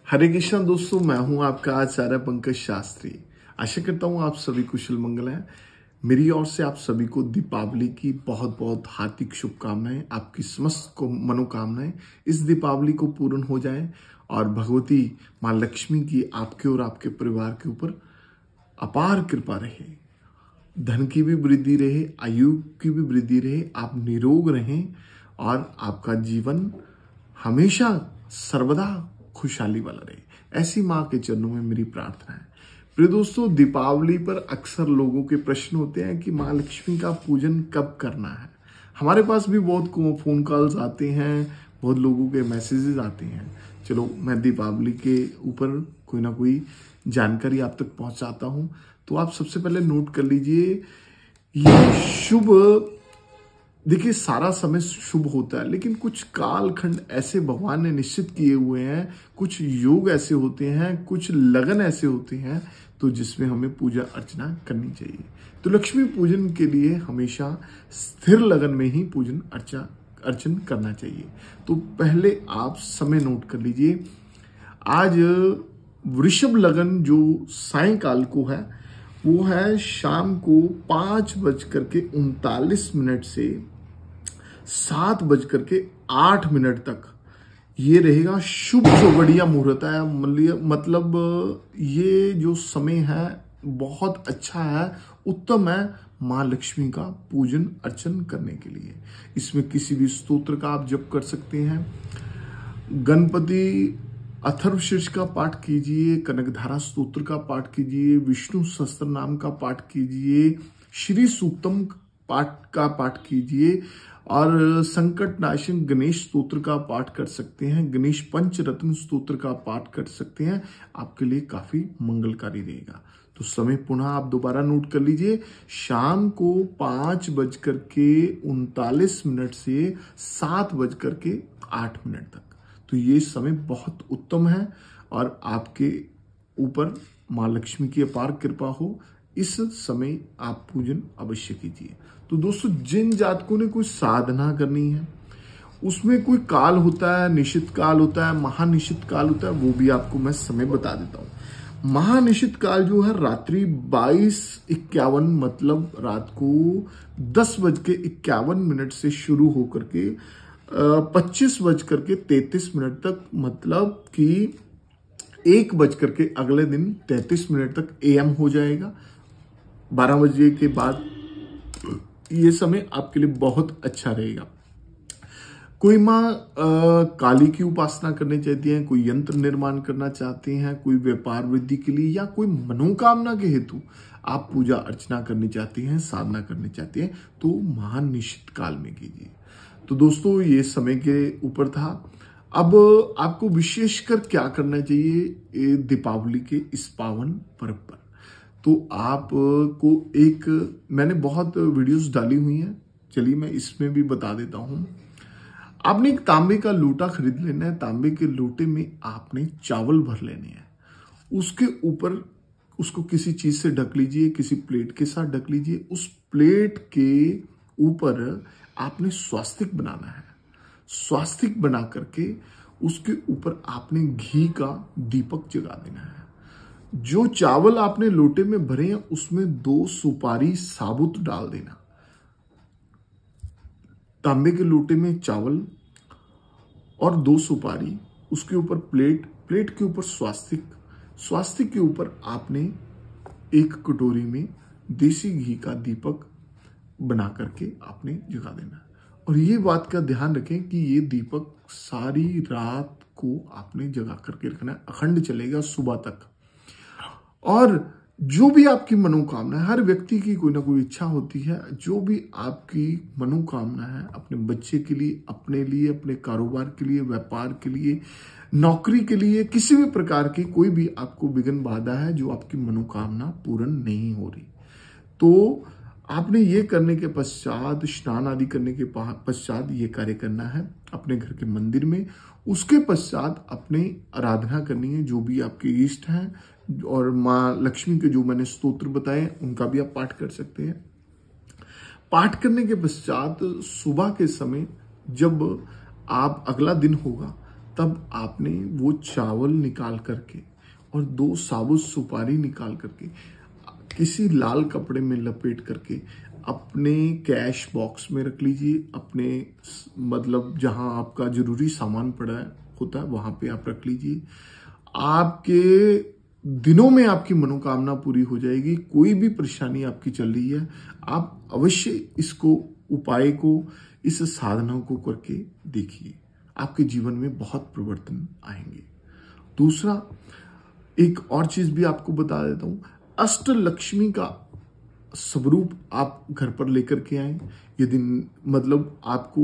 हरे कृष्णा दोस्तों, मैं हूं आपका आचार्य पंकज शास्त्री। आशा करता हूं आप सभी कुशल मंगल हैं। मेरी ओर से आप सभी को दीपावली की बहुत बहुत हार्दिक शुभकामनाएं। आपकी समस्त को मनोकामनाएं इस दीपावली को पूर्ण हो जाएं और भगवती माँ लक्ष्मी की आपके और आपके परिवार के ऊपर अपार कृपा रहे। धन की भी वृद्धि रहे, आयु की भी वृद्धि रहे, आप निरोग रहें और आपका जीवन हमेशा सर्वदा खुशहाली वाला रहे। ऐसी माँ के चरणों में मेरी प्रार्थना है। प्रिय दोस्तों, दीपावली पर अक्सर लोगों के प्रश्न होते हैं कि माँ लक्ष्मी का पूजन कब करना है। हमारे पास भी बहुत फोन कॉल्स आते हैं, बहुत लोगों के मैसेजेस आते हैं। चलो, मैं दीपावली के ऊपर कोई ना कोई जानकारी आप तक पहुंचाता हूं। तो आप सबसे पहले नोट कर लीजिए, ये शुभ, देखिए सारा समय शुभ होता है, लेकिन कुछ कालखंड ऐसे भगवान ने निश्चित किए हुए हैं, कुछ योग ऐसे होते हैं, कुछ लगन ऐसे होते हैं तो जिसमें हमें पूजा अर्चना करनी चाहिए। तो लक्ष्मी पूजन के लिए हमेशा स्थिर लगन में ही पूजन अर्चन करना चाहिए। तो पहले आप समय नोट कर लीजिए। आज वृषभ लगन जो सायंकाल को है वो है शाम को 5:39 से 7:08 तक। ये रहेगा शुभ जो बढ़िया मुहूर्त है। मतलब ये जो समय है बहुत अच्छा है, उत्तम है माँ लक्ष्मी का पूजन अर्चन करने के लिए। इसमें किसी भी स्तोत्र का आप जप कर सकते हैं। गणपति अथर्वशीर्ष का पाठ कीजिए, कनकधारा स्तोत्र का पाठ कीजिए, विष्णु सहस्त्र नाम का पाठ कीजिए, श्री सूक्तम का पाठ कीजिए और संकट नाशन गणेश स्तोत्र का पाठ कर सकते हैं। गणेश पंचरत्न स्तोत्र का पाठ कर सकते हैं। आपके लिए काफी मंगलकारी रहेगा। तो समय पुनः आप दोबारा नोट कर लीजिए, शाम को 5:39 से 7:08 तक। तो ये समय बहुत उत्तम है और आपके ऊपर माँ लक्ष्मी की अपार कृपा हो। इस समय आप पूजन अवश्य कीजिए। तो दोस्तों, जिन जातकों ने कोई साधना करनी है, उसमें कोई काल होता है, निश्चित काल होता है, महानिश्चित काल होता है, वो भी आपको मैं समय बता देता हूं। महानिश्चित काल जो है रात्रि 22:51 मतलब रात को 10:51 से शुरू होकर के 25:33 तक, मतलब कि 1 अगले दिन 33 तक AM हो जाएगा। 12 बजे के बाद ये समय आपके लिए बहुत अच्छा रहेगा। कोई माँ काली की उपासना करनी चाहती है, कोई यंत्र निर्माण करना चाहते हैं, कोई व्यापार वृद्धि के लिए या कोई मनोकामना के हेतु आप पूजा अर्चना करनी चाहती हैं, साधना करनी चाहती हैं, तो महानिश्चित काल में कीजिए। तो दोस्तों, ये समय के ऊपर था। अब आपको विशेषकर क्या करना चाहिए दीपावली के इस पावन पर्व पर। तो आपको मैंने बहुत वीडियोस डाली हुई हैं, चलिए मैं इसमें भी बता देता हूं। आपने एक तांबे का लोटा खरीद लेना है। तांबे के लोटे में आपने चावल भर लेने हैं। उसके ऊपर उसको किसी चीज से ढक लीजिए, किसी प्लेट के साथ ढक लीजिए। उस प्लेट के ऊपर आपने स्वास्तिक बनाना है। स्वास्तिक बना करके उसके ऊपर आपने घी का दीपक जगा देना है। जो चावल आपने लोटे में भरे हैं उसमें 2 सुपारी साबुत डाल देना। तांबे के लोटे में चावल और 2 सुपारी, उसके ऊपर प्लेट के ऊपर स्वास्तिक के ऊपर आपने एक कटोरी में देसी घी का दीपक बना करके आपने जगा देना। और ये बात का ध्यान रखें कि ये दीपक सारी रात को आपने जगा करके रखना है, अखंड चलेगा सुबह तक। और जो भी आपकी मनोकामना है, हर व्यक्ति की कोई ना कोई इच्छा होती है, जो भी आपकी मनोकामना है अपने बच्चे के लिए, अपने लिए, अपने कारोबार के लिए, व्यापार के लिए, नौकरी के लिए, किसी भी प्रकार की कोई भी आपको विघ्न बाधा है, जो आपकी मनोकामना पूर्ण नहीं हो रही, तो आपने ये करने के पश्चात, स्नान आदि करने के पश्चात ये कार्य करना है अपने घर के मंदिर में। उसके पश्चात अपने आराधना करनी है, जो भी आपके इष्ट हैं और माँ लक्ष्मी के जो मैंने स्तोत्र बताए उनका भी आप पाठ कर सकते हैं। पाठ करने के पश्चात सुबह के समय जब आप, अगला दिन होगा तब आपने वो चावल निकाल करके और 2 साबुत सुपारी निकाल करके किसी लाल कपड़े में लपेट करके अपने कैश बॉक्स में रख लीजिए। अपने मतलब जहां आपका जरूरी सामान पड़ा होता है वहां पे आप रख लीजिए। आपके दिनों में आपकी मनोकामना पूरी हो जाएगी। कोई भी परेशानी आपकी चल रही है, आप अवश्य इसको उपाय को, इस साधना को करके देखिए, आपके जीवन में बहुत परिवर्तन आएंगे। दूसरा, एक और चीज भी आपको बता देता हूं, अष्टलक्ष्मी का स्वरूप आप घर पर लेकर के आए। यदि मतलब आपको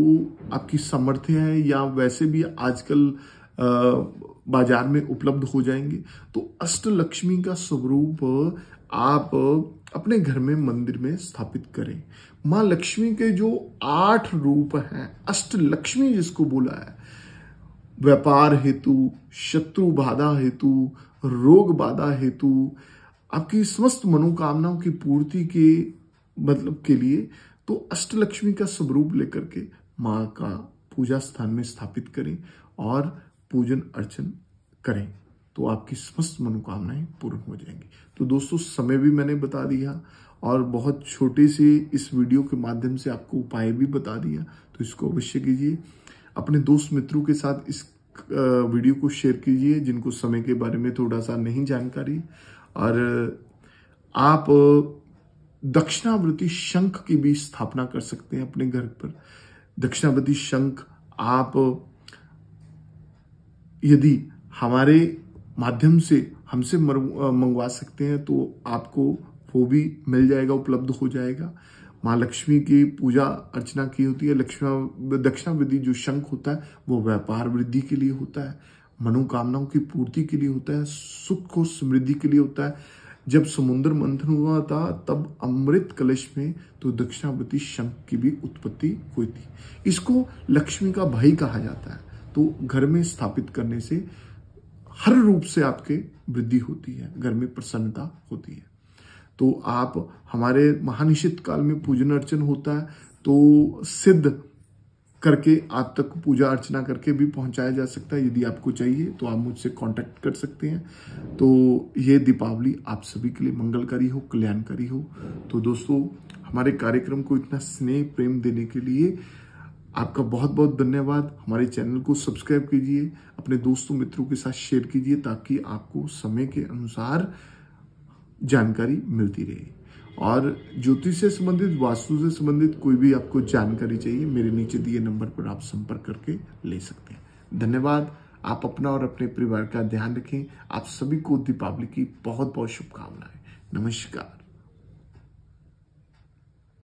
आपकी सामर्थ्य है या वैसे भी आजकल बाजार में उपलब्ध हो जाएंगे, तो अष्टलक्ष्मी का स्वरूप आप अपने घर में मंदिर में स्थापित करें। मां लक्ष्मी के जो 8 रूप हैं, अष्टलक्ष्मी जिसको बोला है, व्यापार हेतु, शत्रु बाधा हेतु, रोग बाधा हेतु, आपकी समस्त मनोकामनाओं की पूर्ति के मतलब के लिए, तो अष्टलक्ष्मी का स्वरूप लेकर के मां का पूजा स्थान में स्थापित करें और पूजन अर्चन करें, तो आपकी समस्त मनोकामनाएं पूर्ण हो जाएंगी। तो दोस्तों, समय भी मैंने बता दिया और बहुत छोटे से इस वीडियो के माध्यम से आपको उपाय भी बता दिया, तो इसको अवश्य कीजिए। अपने दोस्त मित्रों के साथ इस वीडियो को शेयर कीजिए जिनको समय के बारे में थोड़ा सा नहीं जानकारी। और आप दक्षिणावर्ती शंख की भी स्थापना कर सकते हैं अपने घर पर। दक्षिणावर्ती शंख आप यदि हमारे माध्यम से हमसे मंगवा सकते हैं तो आपको वो भी मिल जाएगा, उपलब्ध हो जाएगा। माँ लक्ष्मी की पूजा अर्चना की होती है। दक्षिणावर्ती जो शंख होता है वो व्यापार वृद्धि के लिए होता है, मनोकामनाओं की पूर्ति के लिए होता है, सुख और समृद्धि के लिए होता है। जब समुद्र मंथन हुआ था तब अमृत कलश में तो दक्षिणावर्ती शंख की भी उत्पत्ति हुई थी। इसको लक्ष्मी का भाई कहा जाता है। तो घर में स्थापित करने से हर रूप से आपके वृद्धि होती है, घर में प्रसन्नता होती है। तो आप हमारे महानिशित काल में पूजन अर्चन होता है, तो सिद्ध करके आप तक पूजा अर्चना करके भी पहुंचाया जा सकता है। यदि आपको चाहिए तो आप मुझसे कांटेक्ट कर सकते हैं। तो ये दीपावली आप सभी के लिए मंगलकारी हो, कल्याणकारी हो। तो दोस्तों, हमारे कार्यक्रम को इतना स्नेह प्रेम देने के लिए आपका बहुत बहुत धन्यवाद। हमारे चैनल को सब्सक्राइब कीजिए, अपने दोस्तों मित्रों के साथ शेयर कीजिए ताकि आपको समय के अनुसार जानकारी मिलती रहे। और ज्योतिष से संबंधित, वास्तु से संबंधित कोई भी आपको जानकारी चाहिए, मेरे नीचे दिए नंबर पर आप संपर्क करके ले सकते हैं। धन्यवाद। आप अपना और अपने परिवार का ध्यान रखें। आप सभी को दीपावली की बहुत बहुत शुभकामनाएं। नमस्कार।